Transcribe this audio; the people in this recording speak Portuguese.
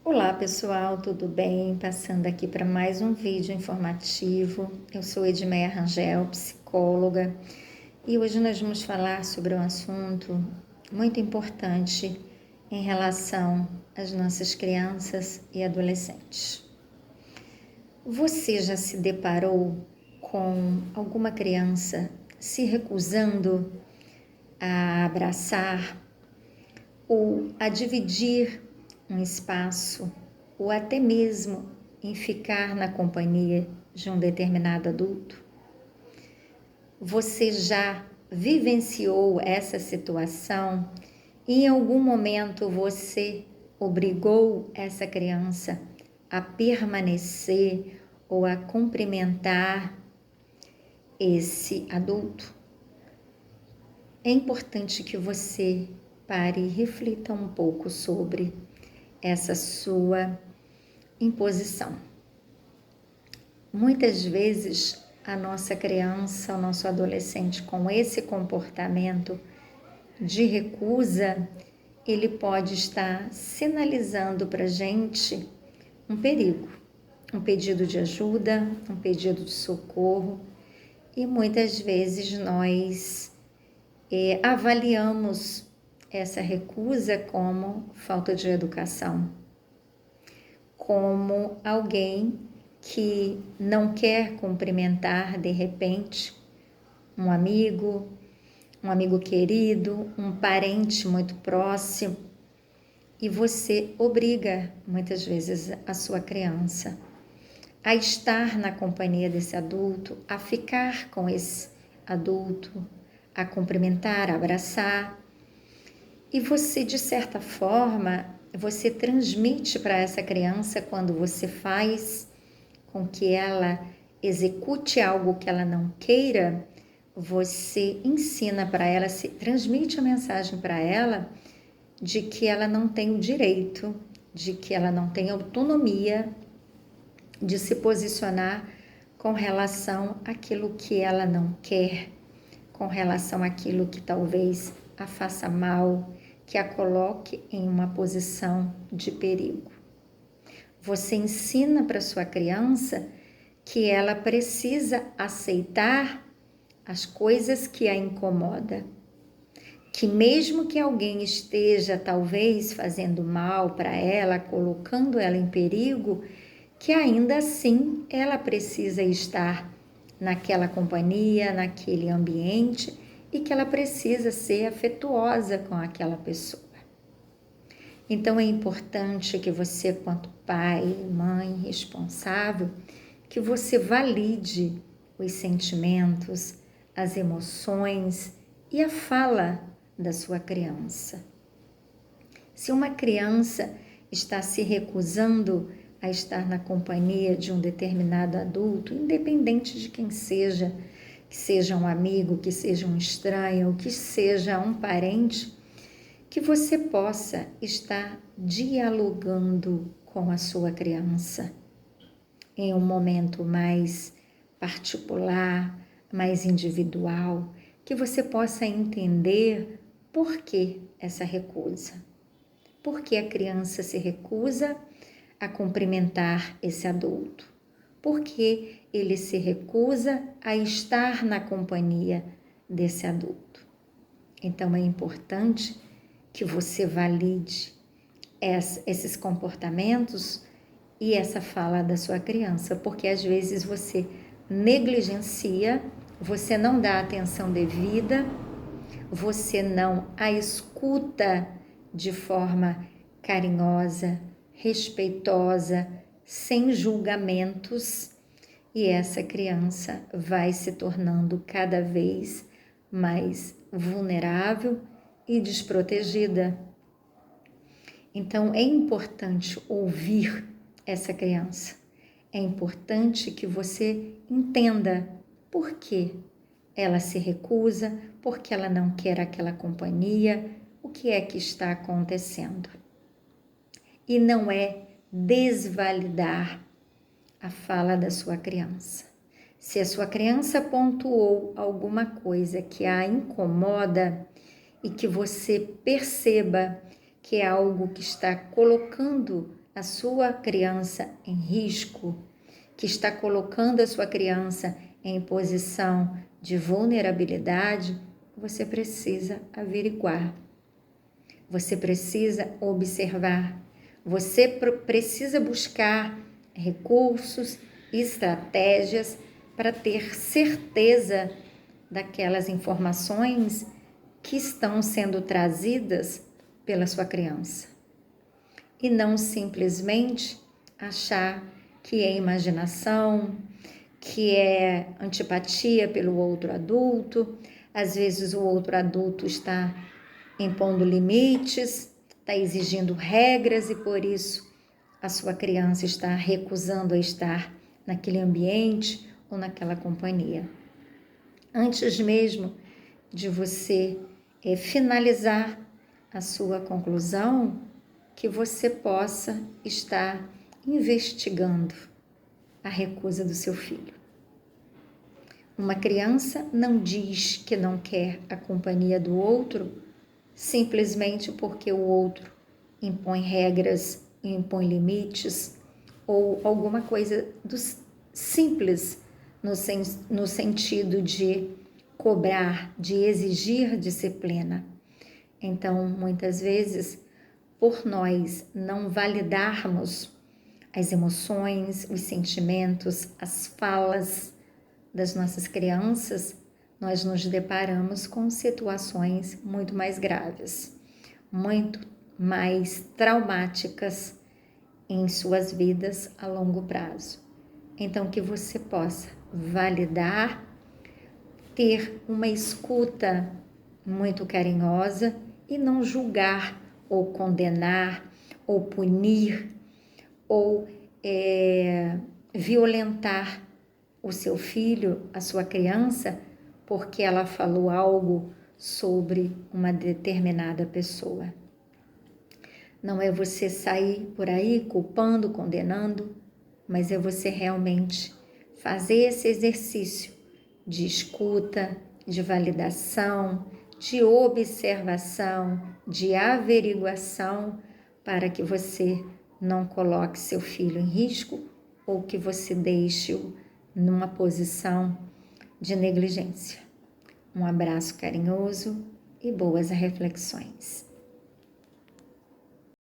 Olá pessoal, tudo bem? Passando aqui para mais um vídeo informativo. Eu sou Edmeia Rangel, psicóloga, e hoje nós vamos falar sobre um assunto muito importante em relação às nossas crianças e adolescentes. Você já se deparou com alguma criança se recusando a abraçar ou a dividir um espaço, ou até mesmo em ficar na companhia de um determinado adulto? Você já vivenciou essa situação e em algum momento você obrigou essa criança a permanecer ou a cumprimentar esse adulto? É importante que você pare e reflita um pouco sobre essa sua imposição. Muitas vezes a nossa criança, o nosso adolescente com esse comportamento de recusa, ele pode estar sinalizando para a gente um perigo, um pedido de ajuda, um pedido de socorro, e muitas vezes nós avaliamos essa recusa como falta de educação, como alguém que não quer cumprimentar de repente um amigo querido, um parente muito próximo, e você obriga muitas vezes a sua criança a estar na companhia desse adulto, a ficar com esse adulto, a cumprimentar, a abraçar. E você, de certa forma, você transmite para essa criança, quando você faz com que ela execute algo que ela não queira, você ensina para ela, se transmite a mensagem para ela de que ela não tem o direito, de que ela não tem autonomia de se posicionar com relação àquilo que ela não quer, com relação àquilo que talvez a faça mal, que a coloque em uma posição de perigo. Você ensina para sua criança que ela precisa aceitar as coisas que a incomodam, que mesmo que alguém esteja talvez fazendo mal para ela, colocando ela em perigo, que ainda assim ela precisa estar naquela companhia, naquele ambiente, e que ela precisa ser afetuosa com aquela pessoa. Então é importante que você, quanto pai, mãe, responsável, que você valide os sentimentos, as emoções e a fala da sua criança. Se uma criança está se recusando a estar na companhia de um determinado adulto, independente de quem seja, que seja um amigo, que seja um estranho, que seja um parente, que você possa estar dialogando com a sua criança em um momento mais particular, mais individual, que você possa entender por que essa recusa. Por que a criança se recusa a cumprimentar esse adulto? Por que ele se recusa a estar na companhia desse adulto? Então é importante que você valide esses comportamentos e essa fala da sua criança, porque às vezes você negligencia, você não dá atenção devida, você não a escuta de forma carinhosa, respeitosa, sem julgamentos, e essa criança vai se tornando cada vez mais vulnerável e desprotegida. Então é importante ouvir essa criança. É importante que você entenda por que ela se recusa, por que ela não quer aquela companhia, o que é que está acontecendo. E não é desvalidar a fala da sua criança. Se a sua criança pontuou alguma coisa que a incomoda e que você perceba que é algo que está colocando a sua criança em risco, que está colocando a sua criança em posição de vulnerabilidade, você precisa averiguar. Você precisa observar. Você precisa buscar recursos, estratégias para ter certeza daquelas informações que estão sendo trazidas pela sua criança. E não simplesmente achar que é imaginação, que é antipatia pelo outro adulto. Às vezes o outro adulto está impondo limites, está exigindo regras e por isso a sua criança está recusando a estar naquele ambiente ou naquela companhia. Antes mesmo de você finalizar a sua conclusão, que você possa estar investigando a recusa do seu filho. Uma criança não diz que não quer a companhia do outro simplesmente porque o outro impõe regras, impõe limites ou alguma coisa simples no sentido de cobrar, de exigir disciplina. Então, muitas vezes, por nós não validarmos as emoções, os sentimentos, as falas das nossas crianças, nós nos deparamos com situações muito mais graves, muito mais traumáticas em suas vidas a longo prazo. Então, que você possa validar, ter uma escuta muito carinhosa e não julgar ou condenar ou punir ou violentar o seu filho, a sua criança, porque ela falou algo sobre uma determinada pessoa. Não é você sair por aí culpando, condenando, mas é você realmente fazer esse exercício de escuta, de validação, de observação, de averiguação, para que você não coloque seu filho em risco ou que você deixe-o numa posição de negligência. Um abraço carinhoso e boas reflexões.